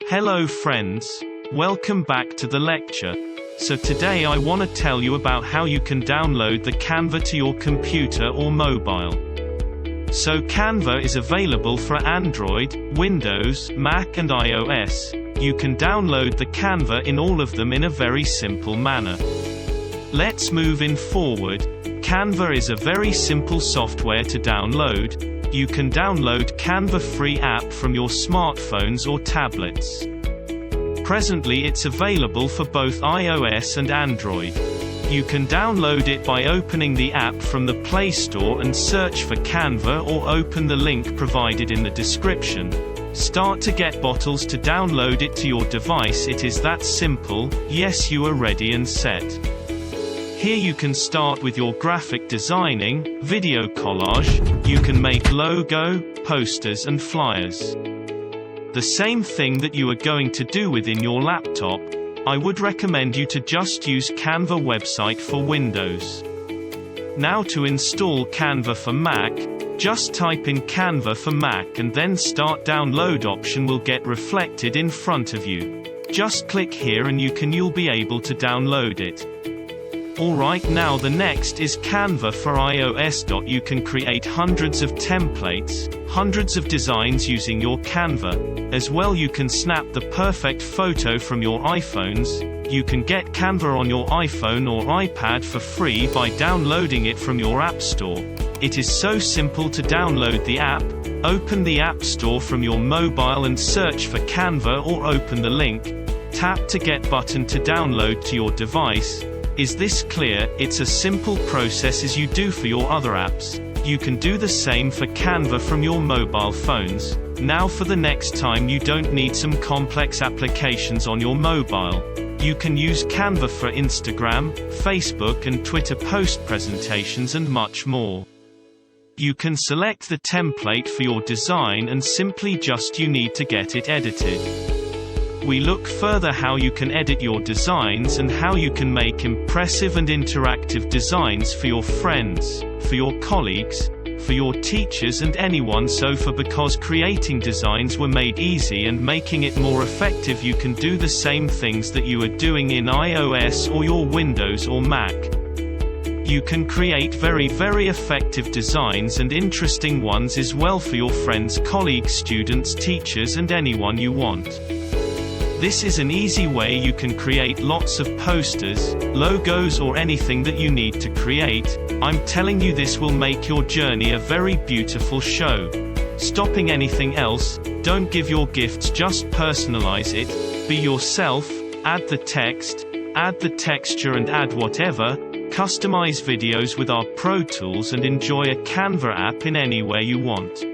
Hello friends, welcome back to the lecture. So today I want to tell you about how you can download the CANVA to your computer or mobile. So CANVA is available for Android, Windows, Mac and iOS. You can download the CANVA in all of them in a very simple manner. Let's move in forward. CANVA is a very simple software to download. You can download CANVA free app from your smartphones or tablets. Presently it's available for both iOS and Android. You can download it by opening the app from the Play Store and search for CANVA or open the link provided in the description. Start to get bottles to download it to your device. It is that simple. Yes, you are ready and set. Here you can start with your graphic designing, video collage. You can make logo, posters and flyers. The same thing that you are going to do within your laptop. I would recommend you to just use CANVA website for Windows. Now to install CANVA for Mac, just type in CANVA for Mac and then Start Download option will get reflected in front of you. Just click here and you'll be able to download it. Alright, now the next is CANVA for iOS. You can create hundreds of templates, hundreds of designs using your CANVA. As well, you can snap the perfect photo from your iPhones. You can get CANVA on your iPhone or iPad for free by downloading it from your App Store. It is so simple to download the app. Open the App Store from your mobile and search for CANVA or open the link. Tap to get button to download to your device. Is this clear? It's a simple process as you do for your other apps. You can do the same for CANVA from your mobile phones. Now for the next time you don't need some complex applications on your mobile. You can use CANVA for Instagram, Facebook and Twitter post presentations and much more. You can select the template for your design and simply you need to get it edited. We look further how you can edit your designs and how you can make impressive and interactive designs for your friends, for your colleagues, for your teachers and anyone. Because creating designs were made easy and making it more effective, you can do the same things that you are doing in iOS or your Windows or Mac. You can create very effective designs and interesting ones as well for your friends, colleagues, students, teachers and anyone you want. This is an easy way you can create lots of posters, logos or anything that you need to create. I'm telling you, this will make your journey a very beautiful show. Stopping anything else, don't give your gifts, just personalize it. Be yourself, add the text, add the texture and add whatever. Customize videos with our Pro Tools and enjoy a CANVA app in any way you want.